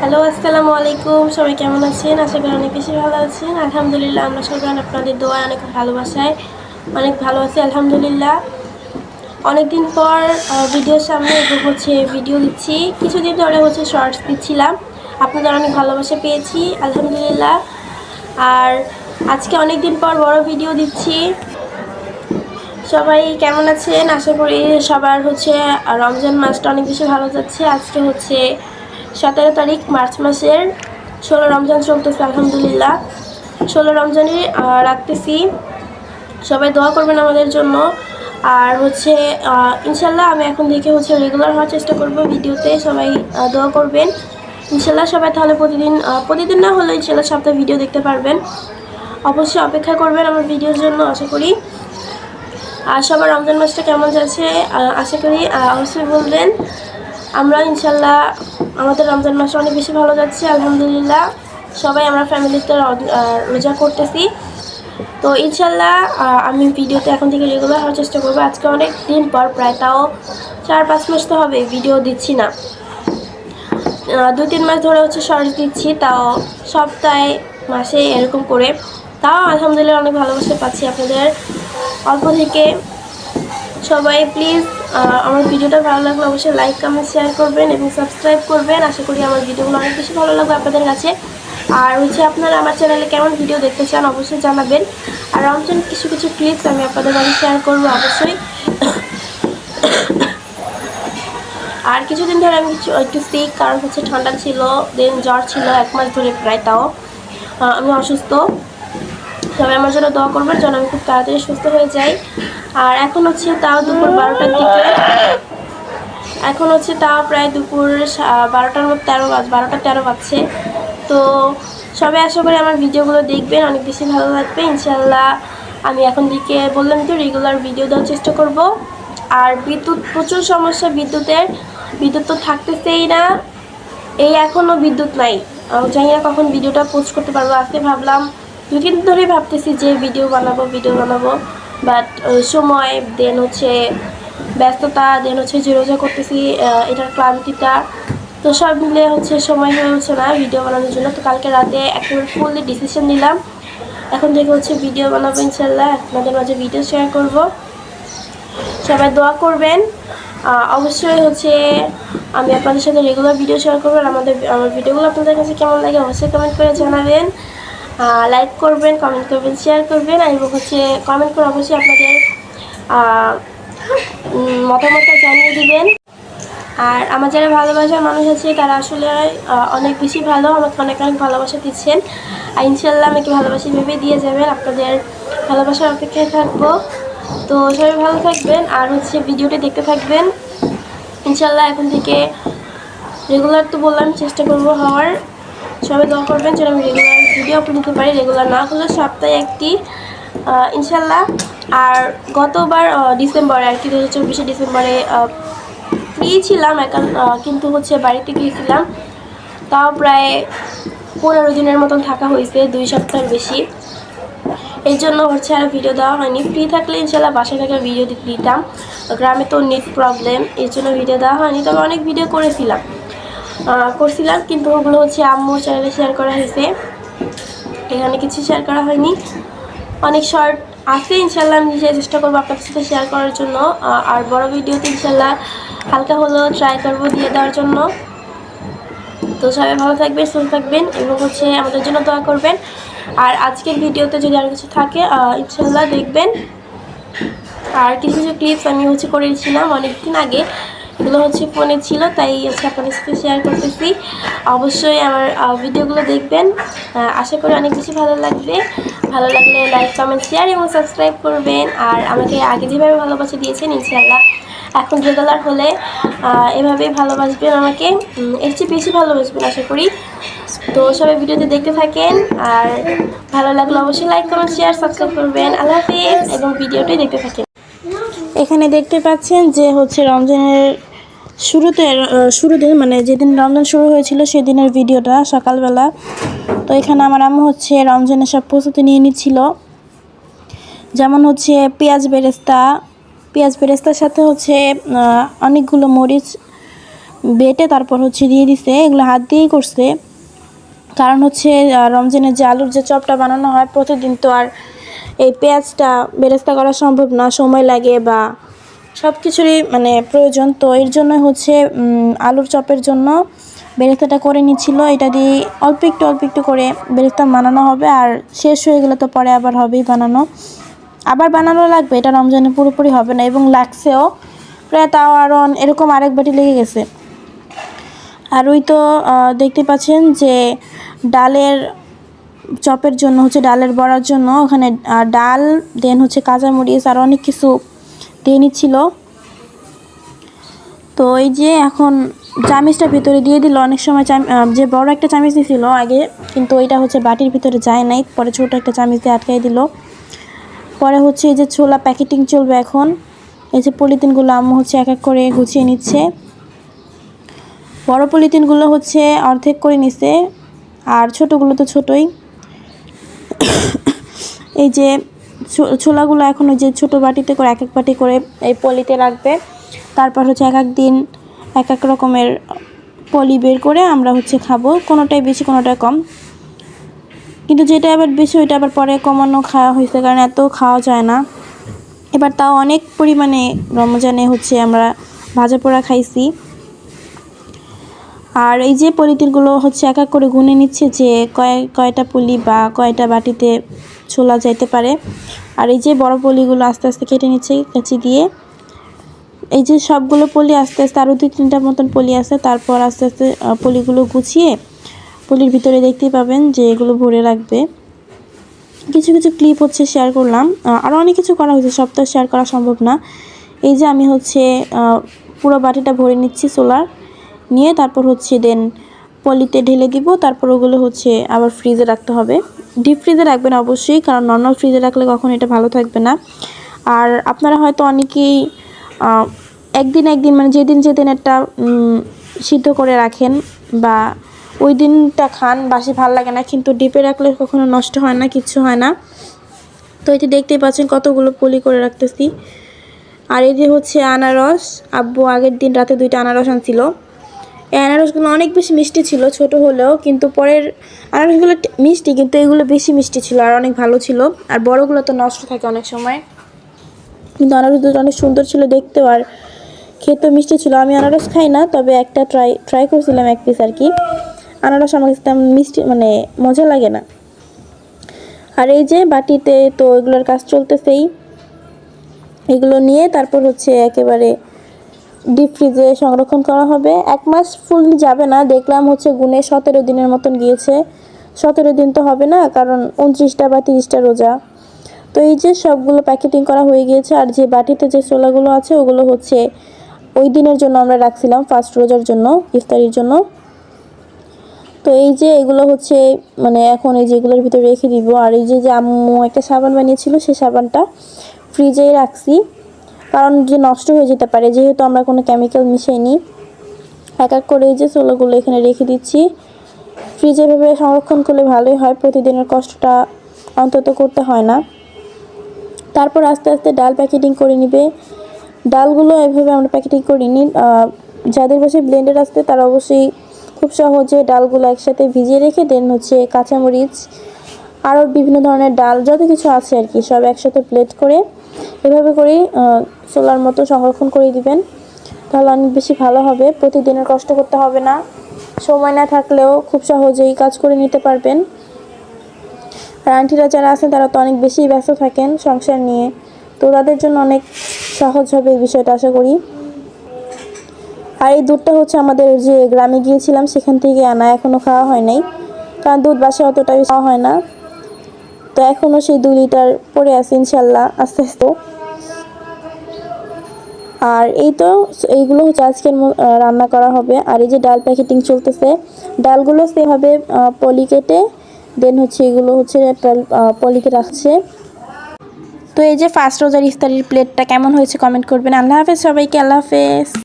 Hello, আসসালামু আলাইকুম। সবাই কেমন আছেন? আশা করি অনেক বেশি ভালো আছেন। আলহামদুলিল্লাহ, আমরা সবাই আপনাদের দোয়ায় অনেক ভালোবাসায় অনেক ভালো আছি আলহামদুলিল্লাহ। অনেকদিন পর ভিডিওর সামনে হচ্ছে ভিডিও দিচ্ছি। কিছুদিন ধরে হচ্ছে শর্টস দিচ্ছিলাম, আপনাদের অনেক ভালোবাসা পেয়েছি আলহামদুলিল্লাহ। আর আজকে অনেক দিন পর বড় ভিডিও দিচ্ছি। সবাই কেমন আছেন? আশা করি সবার হচ্ছে রমজান মাসটা অনেক বেশি ভালো যাচ্ছে। আজকে হচ্ছে 17 তারিখ মার্চ মাসের 16 রমজান চলতেছে আলহামদুলিল্লাহ। 16 রমজানে রাখতেছি, সবাই দোয়া করবেন আমাদের জন্য। আর হচ্ছে ইনশাল্লাহ আমি এখন থেকে হচ্ছে রেগুলার হওয়ার চেষ্টা করব ভিডিওতে। সবাই দোয়া করবেন ইনশাল্লাহ। সবাই তাহলে প্রতিদিন না হলে ইনশাল্লাহ সপ্তাহে ভিডিও দেখতে পারবেন। অবশ্যই অপেক্ষা করবেন আমার ভিডিওর জন্য আশা করি। আর সবার রমজান মাসটা কেমন যাচ্ছে আশা করি অবশ্যই বলবেন। আমরা ইনশাল্লাহ আমাদের রমজান মাসটা অনেক বেশি ভালো যাচ্ছে আলহামদুলিল্লাহ। সবাই আমরা ফ্যামিলিতে রোজা করতেছি। তো ইনশাল্লাহ আমি ভিডিওতে এখন থেকে রেগুলার হওয়ার চেষ্টা করবো। আজকে অনেক দিন পর, প্রায় তাও 4-5 মাস তো হবে ভিডিও দিচ্ছি না। 2-3 মাস ধরে হচ্ছে শর্টস দিচ্ছি, তাও সপ্তাহে মাসে এরকম করে। তাও আলহামদুলিল্লাহ অনেক ভালোবাসা পাচ্ছি আপনাদের অল্প থেকে। সবাই প্লিজ আমার ভিডিওটা ভালো লাগলে অবশ্যই লাইক, কমেন্ট, শেয়ার করবেন এবং সাবস্ক্রাইব করবেন। আশা করি আমার ভিডিওগুলো অনেক বেশি ভালো লাগবে আপনাদের কাছে। আর হচ্ছে আপনারা আমার চ্যানেলে কেমন ভিডিও দেখতে চান অবশ্যই জানাবেন। আর রমজান কিছু ক্লিপস আমি আপনাদের কাছে শেয়ার করবো অবশ্যই। আর কিছুদিন ধরে আমি একটু সিক, কারণ হচ্ছে ঠান্ডা ছিল, দেন জ্বর ছিল 1 মাস ধরে প্রায়। তাও আমি অসুস্থ। সবাই আমার জন্য দোয়া করবেন যেন আমি খুব তাড়াতাড়ি সুস্থ হয়ে যাই। আর এখন হচ্ছে তাও দুপুর 12টার দিকে, এখন হচ্ছে তাও প্রায় দুপুর 12টার মতো 12টা 13 বাজছে। তো সবাই আশা করি আমার ভিডিওগুলো দেখবেন, অনেক বেশি ভালো লাগবে ইনশাল্লাহ। আমি এখন দিকে বললাম তো রেগুলার ভিডিও দেওয়ার চেষ্টা করব। আর বিদ্যুৎ প্রচুর সমস্যা, বিদ্যুৎ তো থাকতেছেই না। এই এখনও বিদ্যুৎ নাই, জানি না কখন ভিডিওটা পোস্ট করতে পারবো। আজকে ভাবলাম 2 দিন ধরেই ভাবতেছি যে ভিডিও বানাবো, বাট সময়, দেন হচ্ছে ব্যস্ততা, দেন হচ্ছে যে রোজা করতেছি এটার ক্লান্তিটা, তো সব মিলে হচ্ছে সময় হয়ে উঠছে না ভিডিও বানানোর জন্য। তো কালকে রাতে একেবারে ফুললি ডিসিশন নিলাম, এখন থেকে হচ্ছে ভিডিও বানাবো ইনশাল্লাহ, আপনাদের মাঝে ভিডিও শেয়ার করব। সবাই দোয়া করবেন। অবশ্যই হচ্ছে আমি আপনাদের সাথে রেগুলার ভিডিও শেয়ার করবো। আমার ভিডিওগুলো আপনাদের কাছে কেমন লাগে অবশ্যই কমেন্ট করে জানাবেন। লাইক করবেন, কমেন্ট করবেন, শেয়ার করবেন, এবং হচ্ছে কমেন্ট করে অবশ্যই আপনাদের মতামতটা জানিয়ে দিবেন। আর আমার যারা ভালোবাসার মানুষ আছে তারা আসলে অনেক বেশি ভালো, আমাকে অনেক ভালোবাসা দিচ্ছেন। আর ইনশাল্লাহ আমাকে ভালোবাসা ভেবে দিয়ে যাবেন। আপনাদের ভালোবাসার অপেক্ষায় থাকবো। তো সবাই ভালো থাকবেন আর হচ্ছে ভিডিওটি দেখতে থাকবেন ইনশাল্লাহ। এখন থেকে রেগুলার তো বললাম চেষ্টা করবো হওয়ার। সবাই দোয়া করবেন যেন আমি রেগুলার ভিডিও আপলোড দিতে পারি, রেগুলার না হলে সপ্তাহে একটি ইনশাল্লাহ। আর গতবার ডিসেম্বরে আর কি 2024 ডিসেম্বরে ফ্রি ছিলাম এখন, কিন্তু হচ্ছে বাড়িতে গিয়েছিলাম। তাও প্রায় 15 দিনের মতন থাকা হয়েছে, 2 সপ্তাহের বেশি। এই জন্য হচ্ছে আর ভিডিও দেওয়া হয়নি। ফ্রি থাকলে ইনশাল্লাহ বাসায় থেকে ভিডিও দিতাম। গ্রামে তো নেট প্রবলেম, এই জন্য ভিডিও দেওয়া হয়নি। তবে অনেক ভিডিও করছিলাম, কিন্তু ওগুলো হচ্ছে আম্মুর চ্যানেলে শেয়ার করা হয়েছে, এখানে কিছু শেয়ার করা হয়নি। অনেক শর্ট আছে ইনশাল্লাহ, আমি নিজে চেষ্টা করবো আপনাদের সাথে শেয়ার করার জন্য। আর বড় ভিডিওতে ইনশাল্লাহ হালকা হলেও ট্রাই করবো দিয়ে দেওয়ার জন্য। তো সবাই ভালো থাকবেন, সুস্থ থাকবেন এবং হচ্ছে আমাদের জন্য দোয়া করবেন। আর আজকের ভিডিওতে যদি আর কিছু থাকে ইনশাল্লাহ দেখবেন। আর কিছু ক্লিপস আমি হচ্ছে করেছিলাম অনেকদিন আগে, এগুলো হচ্ছে ফোনে ছিল, তাই হচ্ছে আপনাদের সাথে শেয়ার করতেছি। অবশ্যই আমার ভিডিওগুলো দেখবেন, আশা করি অনেক বেশি ভালো লাগবে। ভালো লাগলে লাইক, কমেন্ট, শেয়ার এবং সাবস্ক্রাইব করবেন। আর আমাকে আগে যেভাবে ভালোবাসা দিয়েছেন ইনশাল্লাহ এখন রেগুলার হলে এভাবেই ভালোবাসবেন আমাকে, এর চেয়ে বেশি ভালোবাসবেন আশা করি। তো সবাই ভিডিওতে দেখতে থাকেন, আর ভালো লাগলে অবশ্যই লাইক, কমেন্ট, শেয়ার, সাবস্ক্রাইব করবেন। আল্লাহ হাফিজ এবং ভিডিওটাই দেখতে থাকেন। এখানে দেখতে পাচ্ছেন যে হচ্ছে রমজানের শুরুতে মানে যেদিন রমজান শুরু হয়েছিল সেদিনের ভিডিওটা সকালবেলা। তো এখানে আমার আম্মু হচ্ছে রমজানের সব প্রস্তুতি নিয়ে নিচ্ছিল, যেমন হচ্ছে পেঁয়াজ বেরেস্তার সাথে হচ্ছে অনেকগুলো বেটে তারপর হচ্ছে দিয়ে দিছে, এগুলো হাত দিয়েই করছে। কারণ হচ্ছে রমজানের যে আলুর যে চপটা বানানো হয় প্রতিদিন তো আর এই পেঁয়াজটা বেরেস্তা করা সম্ভব না, সময় লাগে বা সব কিছুরই মানে প্রয়োজন। তো এর জন্য হচ্ছে আলুর চপের জন্য বেরেস্তাটা করে নিচ্ছিল। এটা দিয়ে অল্প একটু করে বেরেস্তা বানানো হবে, আর শেষ হয়ে গেলে তো পরে আবার হবেই বানানো, আবার বানানো লাগবে। এটা রমজানে পুরোপুরি হবে না, এবং লাগছেও প্রায়, তাও আরও এরকম আরেক বাটি লেগে গেছে। আর ওই তো দেখতে পাচ্ছেন যে ডালের চপের জন্য হচ্ছে, ডালের বড়ার জন্য ওখানে ডাল দেন হচ্ছে কাঁচামরিচ আর অনেক কিছু দিয়ে নিচ্ছিল। তো এই যে এখন চামিচটা ভিতরে দিয়ে দিল। অনেক সময় যে বড় একটা চামিচ দিয়েছিল আগে, কিন্তু ওইটা হচ্ছে বাটির ভিতরে যায় নাই, পরে ছোট একটা চামিচ দিয়ে আটকাই দিল। পরে হচ্ছে এই যে ছোলা প্যাকেটিং চলবে এখন। এই যে পলিথিনগুলো আম্মু হচ্ছে এক এক করে গুছিয়ে নিচ্ছে। বড় পলিথিনগুলো হচ্ছে অর্ধেক করে নিচ্ছে, আর ছোটোগুলো তো ছোটোই। এই যে ছোলাগুলো এখন ওই যে ছোটো বাটিতে করে এক এক বাটি করে এই পলিতে রাখবে। তারপর হচ্ছে এক এক দিন এক এক রকমের পলি বের করে আমরা হচ্ছে খাবো, কোনোটাই বেশি কোনোটাই কম। কিন্তু যেটা আবার বেশি ওইটা আবার পরে কমানো খাওয়া হয়েছে, কারণ এত খাওয়া যায় না। এবার তাও অনেক পরিমাণে রমজানে হচ্ছে আমরা ভাজা পোড়া খাইছি। আর এই যে পলিথিনগুলো হচ্ছে এক এক করে গুনে নিচ্ছে যে কয়টা পলি বা কয়টা বাটিতে ছোলা যাইতে পারে। আর এই যে বড় পলিগুলো আস্তে আস্তে কেটে নিচ্ছে কাঁচি দিয়ে। এই যে সবগুলো পলি আস্তে আস্তে আরও 2-3টা মতন পলি আছে, তারপর আস্তে আস্তে পলিগুলো গুছিয়ে পলির ভিতরে দেখতেই পাবেন যে এগুলো ভরে রাখবে। কিছু কিছু ক্লিপ হচ্ছে শেয়ার করলাম, আরও অনেক কিছু করা হয়েছে, সব তো শেয়ার করা সম্ভব না। এই যে আমি হচ্ছে পুরো বাটিটা ভরে নিচ্ছি ছোলার, নিয়ে তারপর হচ্ছে দেন পলিতে ঢেলে দিব। তারপর ওগুলো হচ্ছে আবার ফ্রিজে রাখতে হবে। ডিপ ফ্রিজে রাখবেন অবশ্যই, কারণ নর্মাল ফ্রিজে রাখলে কখনো এটা ভালো থাকবে না। আর আপনারা হয়তো অনেকেই একদিন মানে যেদিন একটা সিদ্ধ করে রাখেন বা ওই দিনটা খান, বাসি ভালো লাগে না, কিন্তু ডিপে রাখলে কখনো নষ্ট হয় না, কিচ্ছু হয় না। তো এটি দেখতেই পাচ্ছেন কতগুলো পলি করে রাখতেছি। আর এই যে হচ্ছে আনারস, আব্বু আগের দিন রাতে 2টা আনারস আনছিল। এই আনারসগুলো অনেক বেশি মিষ্টি ছিল ছোট হলেও, কিন্তু পরের আনারসগুলো মিষ্টি, কিন্তু এগুলো বেশি মিষ্টি ছিল আর অনেক ভালো ছিল। আর বড়গুলো তো নষ্ট থাকে অনেক সময়, কিন্তু আনারস দুটো অনেক সুন্দর ছিল দেখতেও আর খেতেও মিষ্টি ছিল। আমি আনারস খাই না, তবে একটা ট্রাই করেছিলাম, এক পিস আর কি। আনারস আমার কাছে তেমন মিষ্টি মানে মজা লাগে না। আর এই যে বাটিতে তো এগুলোর কাজ চলতেছেই, এগুলো নিয়ে তারপর হচ্ছে একেবারে ডিপ ফ্রিজে সংরক্ষণ করা হবে। 1 মাস ফুল যাবে না, দেখলাম হচ্ছে গুনে 17 দিনের মতন গিয়েছে। 17 দিন তো হবে না, কারণ 29টা বা 30টা রোজা। তো এই যে সবগুলো প্যাকেটিং করা হয়ে গিয়েছে। আর যে বাটিতে যে ছোলাগুলো আছে ওগুলো হচ্ছে ওই দিনের জন্য আমরা রাখছিলাম, ফার্স্ট রোজার জন্য, ইফতারির জন্য। তো এই যে এগুলো হচ্ছে মানে এখন এই যেগুলোর ভিতরে রেখে দিব। আর এই যে আম্মু একটা সাবান বানিয়েছিল, সেই সাবানটা ফ্রিজেই রাখছি, কারণ যে নষ্ট হয়ে যেতে পারে, যেহেতু আমরা কোনো কেমিক্যাল মিশাইনি। এক এক করে এই যে ছোলাগুলো এখানে রেখে দিচ্ছি। ফ্রিজে ভেবে সংরক্ষণ করলে ভালোই হয়, প্রতিদিনের কষ্টটা অন্তত করতে হয় না। তারপর আস্তে আস্তে ডাল প্যাকেটিং করে নিবে। ডালগুলো এভাবে আমরা প্যাকেটিং করিনি, যাদের বাসায় ব্লেন্ডার আসতে তারা অবশ্যই খুব সহজে ডালগুলো একসাথে ভিজিয়ে রেখে দেন হচ্ছে কাঁচামরিচ আরও বিভিন্ন ধরনের ডাল যত কিছু আছে আর কি সব একসাথে প্লেট করে এভাবে করেই ছোলার মতো সংরক্ষণ করে দিবেন, তাহলে অনেক বেশি ভালো হবে। প্রতিদিনের কষ্ট করতে হবে না, সময় না থাকলেও খুব সহজেই কাজ করে নিতে পারবেন। আর আন্টিরা যারা আছেন তারা তো অনেক বেশি ব্যস্ত থাকেন সংসার নিয়ে, তো তাদের জন্য অনেক সহজ হবে এই বিষয়টা আশা করি। আর এই দুধটা হচ্ছে আমাদের যে গ্রামে গিয়েছিলাম সেখান থেকে আনা, এখনও খাওয়া হয় নাই, কারণ দুধ বাসায় অতটা খাওয়া হয় না। তো এখনও সেই 2 লিটার পড়ে আছে, ইনশাল্লাহ আস্তে আস্তে। আর এই তো এইগুলো হচ্ছে আজকের রান্না করা হবে। আর এই যে ডাল প্যাকেটিং চলতেছে, ডালগুলো সেভাবে পলি কেটে দেন হচ্ছে এগুলো হচ্ছে পলিতে রাখছে। তো এই যে ফার্স্ট রোজার ইফতারির প্লেটটা কেমন হয়েছে কমেন্ট করবেন। আল্লাহ হাফেজ সবাইকে, আল্লাহ হাফেজ।